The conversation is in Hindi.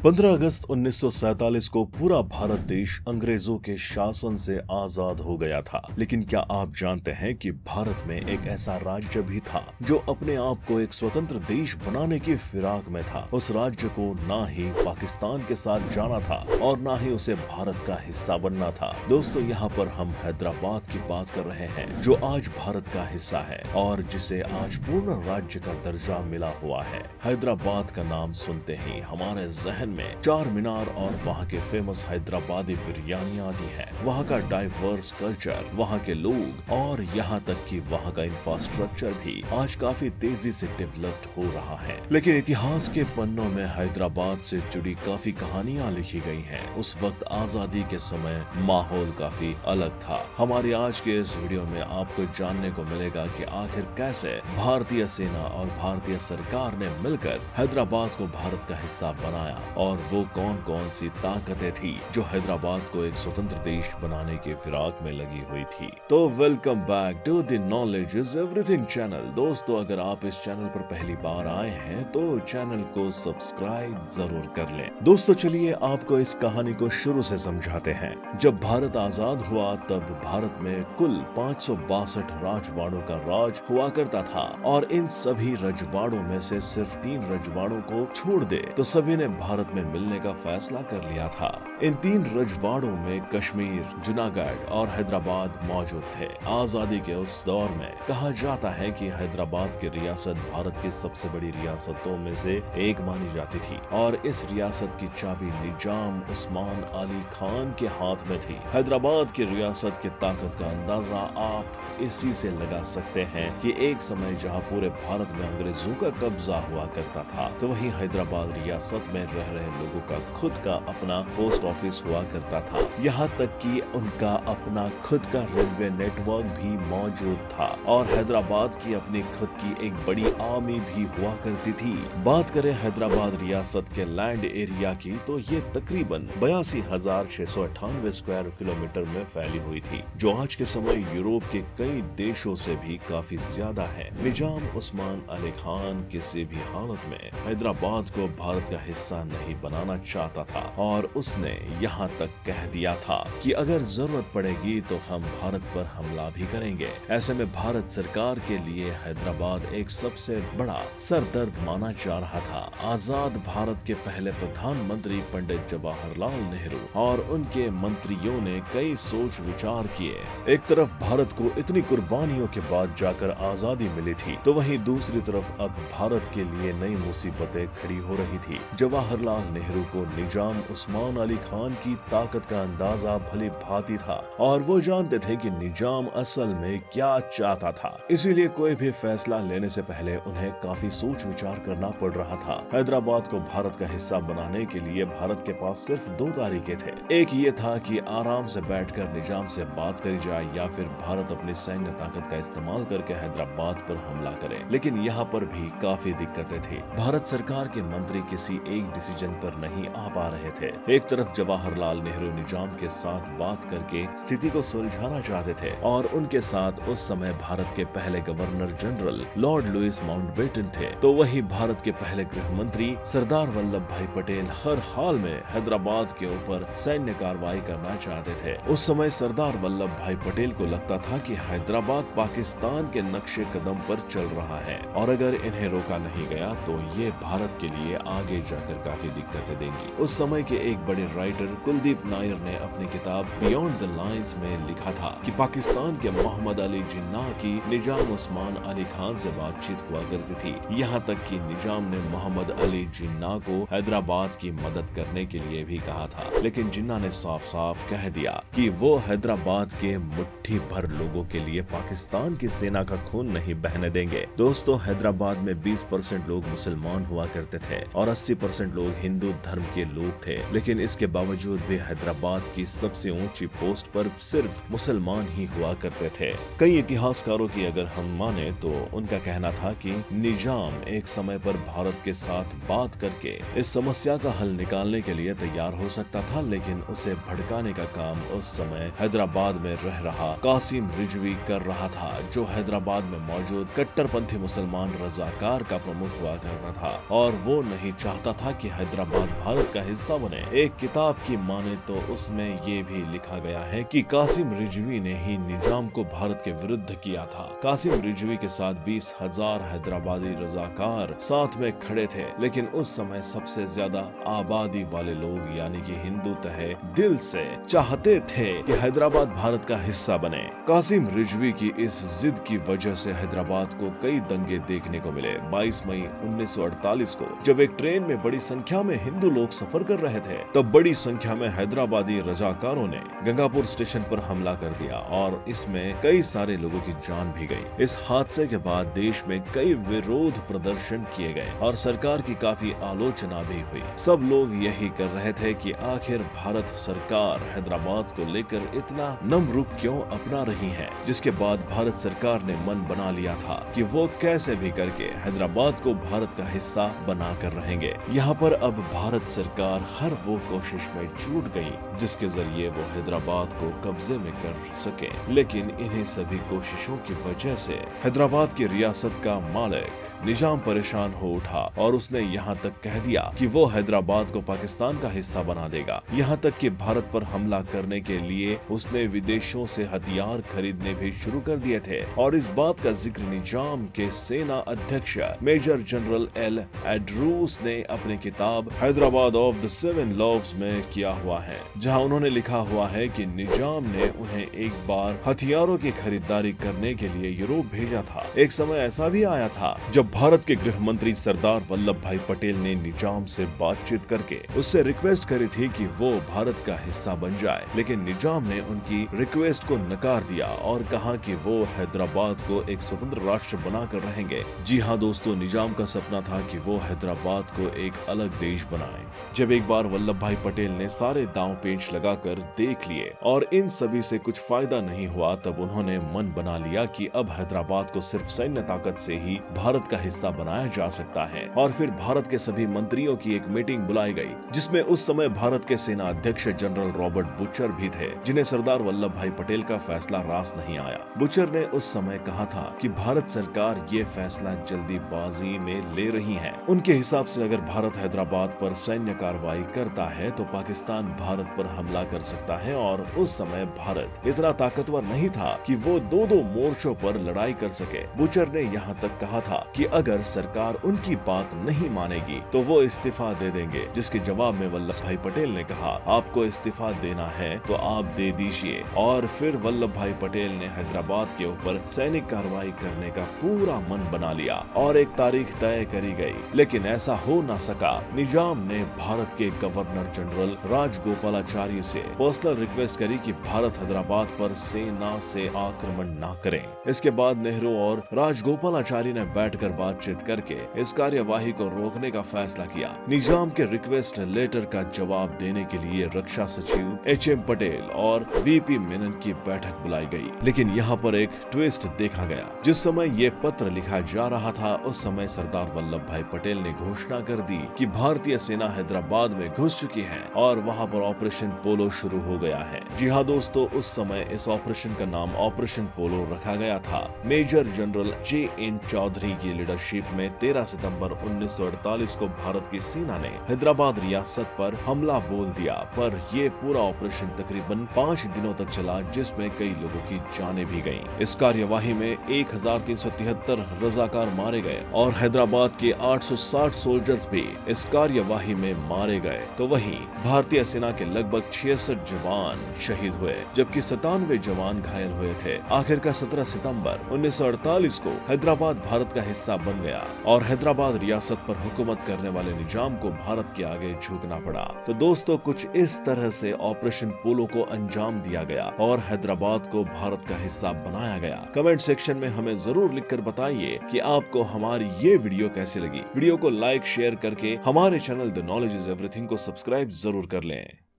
15 अगस्त 1947 को पूरा भारत देश अंग्रेजों के शासन से आजाद हो गया था। लेकिन क्या आप जानते हैं कि भारत में एक ऐसा राज्य भी था जो अपने आप को एक स्वतंत्र देश बनाने की फिराक में था। उस राज्य को ना ही पाकिस्तान के साथ जाना था और ना ही उसे भारत का हिस्सा बनना था। दोस्तों, यहाँ पर हम हैदराबाद की बात कर रहे हैं जो आज भारत का हिस्सा है और जिसे आज पूर्ण राज्य का दर्जा मिला हुआ है। हैदराबाद का नाम सुनते ही हमारे जहन में चार मीनार और वहाँ के फेमस हैदराबादी बिरयानी आती है। वहाँ का डाइवर्स कल्चर, वहाँ के लोग और यहाँ तक कि वहाँ का इंफ्रास्ट्रक्चर भी आज काफी तेजी से डेवलप्ड हो रहा है। लेकिन इतिहास के पन्नों में हैदराबाद से जुड़ी काफी कहानियां लिखी गई हैं। उस वक्त आजादी के समय माहौल काफी अलग था। हमारी आज के इस वीडियो में आपको जानने को मिलेगा कि आखिर कैसे भारतीय सेना और भारतीय सरकार ने मिलकर हैदराबाद को भारत का हिस्सा बनाया और वो कौन कौन सी ताकतें थी जो हैदराबाद को एक स्वतंत्र देश बनाने के फिराक में लगी हुई थी। तो welcome back to the knowledge is everything channel. दोस्तों, अगर आप इस चैनल पर पहली बार आए हैं तो चैनल को सब्सक्राइब जरूर कर लें। दोस्तों, चलिए आपको इस कहानी को शुरू से समझाते हैं। जब भारत आजाद हुआ तब भारत में कुल 562 राजवाड़ों का राज हुआ करता था और इन सभी रजवाड़ों में से सिर्फ 3 रजवाड़ों को छोड़ दे तो सभी ने भारत में मिलने का फैसला कर लिया था। इन 3 रजवाड़ों में कश्मीर, जूनागढ़ और हैदराबाद मौजूद थे। आजादी के उस दौर में कहा जाता है कि हैदराबाद की रियासत भारत की सबसे बड़ी रियासतों में से एक मानी जाती थी और इस रियासत की चाबी निजाम उस्मान अली खान के हाथ में थी। हैदराबाद की रियासत की ताकत का अंदाजा आप इसी से लगा सकते हैं कि एक समय जहां पूरे भारत में अंग्रेजों का कब्जा हुआ करता था तो वहीं हैदराबाद रियासत में रह रहे लोगों का खुद का अपना पोस्ट ऑफिस हुआ करता था। यहाँ तक कि उनका अपना खुद का रेलवे नेटवर्क भी मौजूद था और हैदराबाद की अपनी खुद की एक बड़ी आर्मी भी हुआ करती थी। बात करें हैदराबाद रियासत के लैंड एरिया की तो ये तकरीबन 82,698 स्क्वायर किलोमीटर में फैली हुई थी, जो आज के समय यूरोप के कई देशों से भी काफी ज्यादा है। निजाम उस्मान अली खान किसी भी हालत में हैदराबाद को भारत का हिस्सा नहीं बनाना चाहता था और उसने यहाँ तक कह दिया था कि अगर जरूरत पड़ेगी तो हम भारत पर हमला भी करेंगे। ऐसे में भारत सरकार के लिए हैदराबाद एक सबसे बड़ा सरदर्द माना जा रहा था। आजाद भारत के पहले प्रधानमंत्री पंडित जवाहरलाल नेहरू और उनके मंत्रियों ने कई सोच विचार किए। एक तरफ भारत को इतनी कुर्बानियों के बाद जाकर आजादी मिली थी तो वहीं दूसरी तरफ अब भारत के लिए नई मुसीबतें खड़ी हो रही थी। जवाहरलाल नेहरू को निजाम उस्मान अली खान की ताकत का अंदाजा भली भांति था और वो जानते थे कि निजाम असल में क्या चाहता था। इसीलिए कोई भी फैसला लेने से पहले उन्हें काफी सोच विचार करना पड़ रहा था। हैदराबाद को भारत का हिस्सा बनाने के लिए भारत के पास सिर्फ 2 तरीके थे। एक ये था कि आराम से बैठकर निजाम से बात करी जाए या फिर भारत अपनी सैन्य ताकत का इस्तेमाल करके हैदराबाद पर हमला करे। लेकिन यहाँ पर भी काफी दिक्कतें थी। भारत सरकार के मंत्री किसी एक डिसीजन पर नहीं आ पा रहे थे। एक तरफ जवाहरलाल नेहरू निजाम के साथ बात करके स्थिति को सुलझाना चाहते थे और उनके साथ उस समय भारत के पहले governor general Lord Louis Mountbatten थे। तो वही भारत के पहले गृह मंत्री सरदार वल्लभ भाई पटेल हर हाल में हैदराबाद के ऊपर सैन्य कार्रवाई करना चाहते थे। उस समय सरदार वल्लभ भाई पटेल को लगता था कि हैदराबाद पाकिस्तान के नक्शे कदम पर चल रहा है और अगर इन्हें रोका नहीं गया तो ये भारत के लिए आगे जाकर काफी दिक्कतें देंगी। उस समय के एक बड़े राइटर कुलदीप नायर ने अपनी किताब बियॉन्ड द लाइन्स में लिखा था कि पाकिस्तान के मोहम्मद अली जिन्नाह की निजाम उस्मान अली खान से बातचीत हुआ करती थी। यहाँ तक कि निजाम ने मोहम्मद अली जिन्नाह को हैदराबाद की मदद करने के लिए भी कहा था, लेकिन जिन्नाह ने साफ साफ कह दिया कि वो हैदराबाद के मुट्ठी भर लोगों के लिए पाकिस्तान की सेना का खून नहीं बहने देंगे। दोस्तों, हैदराबाद में 20% लोग मुसलमान हुआ करते थे और 80% लोग हिंदू धर्म के लोग थे, लेकिन इसके बावजूद भी हैदराबाद की सबसे ऊंची पोस्ट पर सिर्फ मुसलमान ही हुआ करते थे। कई इतिहासकारों की अगर हम माने तो उनका कहना था कि निजाम एक समय पर भारत के साथ बात करके इस समस्या का हल निकालने के लिए तैयार हो सकता था, लेकिन उसे भड़काने का काम उस समय हैदराबाद में रह रहा कासिम रिजवी कर रहा था, जो हैदराबाद में मौजूद कट्टरपंथी मुसलमान रजाकार का प्रमुख हुआ करता था और वो नहीं चाहता था कि हैदराबाद भारत का हिस्सा बने। एक किताब की माने तो उसमें ये भी लिखा गया है कि कासिम रिजवी ने ही निजाम को भारत के विरुद्ध किया था। कासिम रिजवी के साथ 20,000 हैदराबादी रजाकार साथ में खड़े थे, लेकिन उस समय सबसे ज्यादा आबादी वाले लोग यानी कि हिंदू तहे दिल से चाहते थे कि हैदराबाद भारत का हिस्सा बने। कासिम रिजवी की इस जिद की वजह से हैदराबाद को कई दंगे देखने को मिले। 22 मई 1948 को जब एक ट्रेन में बड़ी संख्या में हिंदू लोग सफर कर रहे थे, तब बड़ी संख्या में हैदराबादी रजाकारों ने गंगापुर स्टेशन पर हमला कर दिया और इसमें कई सारे लोगों की जान भी गई। इस हादसे के बाद देश में कई विरोध प्रदर्शन किए गए और सरकार की काफी आलोचना भी हुई। सब लोग यही कर रहे थे कि आखिर भारत सरकार हैदराबाद को लेकर इतना नम रुख क्यों अपना रही है, जिसके बाद भारत सरकार ने मन बना लिया था कि वो कैसे भी करके हैदराबाद को भारत का हिस्सा बना कर रहेंगे। यहाँ पर अब भारत सरकार हर वो कोशिश में जुट गई जिसके जरिए वो हैदराबाद को कब्जे में कर सके, लेकिन इन्हीं सभी कोशिशों की वजह से हैदराबाद की रियासत का मालिक निजाम परेशान हो उठा और उसने यहाँ तक कह दिया कि वो हैदराबाद को पाकिस्तान का हिस्सा बना देगा। यहाँ तक कि भारत पर हमला करने के लिए उसने विदेशों से हथियार खरीदने भी शुरू कर दिए थे और इस बात का जिक्र निजाम के सेना अध्यक्ष मेजर जनरल एल एड्रूस ने अपनी किताब Hyderabad of the seven loves में किया हुआ है, जहां उन्होंने लिखा हुआ है कि निजाम ने उन्हें एक बार हथियारों की खरीदारी करने के लिए यूरोप भेजा था। एक समय ऐसा भी आया था जब भारत के गृह मंत्री सरदार वल्लभ भाई पटेल ने निजाम से बातचीत करके उससे रिक्वेस्ट करी थी कि वो भारत का हिस्सा बन जाए, लेकिन निजाम ने उनकी रिक्वेस्ट को नकार दिया और कहा कि वो हैदराबाद को एक स्वतंत्र राष्ट्र बनाकर रहेंगे। जी हाँ दोस्तों, निजाम का सपना था कि वो हैदराबाद को एक अलग देश बनाए। जब एक बार वल्लभ भाई पटेल ने सारे दांव पेच लगाकर देख लिए और इन सभी से कुछ फायदा नहीं हुआ, तब उन्होंने मन बना लिया कि अब हैदराबाद को सिर्फ सैन्य ताकत से ही भारत का हिस्सा बनाया जा सकता है। और फिर भारत के सभी मंत्रियों की एक मीटिंग बुलाई गई, जिसमें उस समय भारत के सेना अध्यक्ष जनरल रॉबर्ट बुचर भी थे, जिन्हें सरदार वल्लभ भाई पटेल का फैसला रास नहीं आया। बुचर ने उस समय कहा था कि भारत सरकार ये फैसला जल्दीबाजी में ले रही है। उनके हिसाब से अगर भारत हैदराबाद पर सैन्य कार्रवाई करता है तो पाकिस्तान भारत पर हमला कर सकता है और उस समय भारत इतना ताकतवर नहीं था कि वो दो मोर्चों पर लड़ाई कर सके। बुचर ने यहाँ तक कहा था कि अगर सरकार उनकी बात नहीं मानेगी तो वो इस्तीफा दे देंगे, जिसके जवाब में वल्लभ भाई पटेल ने कहा आपको इस्तीफा देना है तो आप दे दीजिए। और फिर वल्लभ भाई पटेल ने हैदराबाद के ऊपर सैनिक कार्रवाई करने का पूरा मन बना लिया और एक तारीख तय करी गई, लेकिन ऐसा हो ना सका। निजाम ने भारत के गवर्नर जनरल राजगोपालाचारी से पर्सनल रिक्वेस्ट करी कि भारत हैदराबाद पर सेना से आक्रमण ना करें। इसके बाद नेहरू और राजगोपालाचारी ने बैठकर बातचीत करके इस कार्यवाही को रोकने का फैसला किया। निजाम के रिक्वेस्ट लेटर का जवाब देने के लिए रक्षा सचिव HM पटेल और VP मेनन की बैठक बुलाई गई, लेकिन यहाँ पर एक ट्विस्ट देखा गया। जिस समय ये पत्र लिखा जा रहा था उस समय सरदार वल्लभ भाई पटेल ने घोषणा कर दी कि भारतीय सेना हैदराबाद में घुस चुकी है और वहाँ पर ऑपरेशन पोलो शुरू हो गया है। जी हाँ दोस्तों, उस समय इस ऑपरेशन का नाम ऑपरेशन पोलो रखा गया था। मेजर जनरल JN चौधरी की लीडरशिप में 13 सितंबर 1948 को भारत की सेना ने हैदराबाद रियासत पर हमला बोल दिया, पर ये पूरा ऑपरेशन तकरीबन 5 दिनों तक चला, जिसमें कई लोगों की जानें भी गईं। इस कार्यवाही में 1373 रजाकार मारे गए और हैदराबाद के 860 सोल्जर्स भी इस कार्यवाही में मारे गए। तो वहीं भारतीय सेना के लगभग 66 जवान शहीद हुए, जबकि 97 जवान घायल हुए थे। आखिरकार 17 सितंबर 1948 को हैदराबाद भारत का हिस्सा बन गया और हैदराबाद रियासत पर हुकूमत करने वाले निजाम को भारत के आगे झुकना पड़ा। तो दोस्तों, कुछ इस तरह से ऑपरेशन पोलो को अंजाम दिया गया और हैदराबाद को भारत का हिस्सा बनाया गया। कमेंट सेक्शन में हमें जरूर लिखकर बताइए कि आपको हमारी ये वीडियो कैसी लगी। वीडियो को लाइक शेयर करके हमारे channel the knowledge is everything को सब्सक्राइब जरूर कर लें।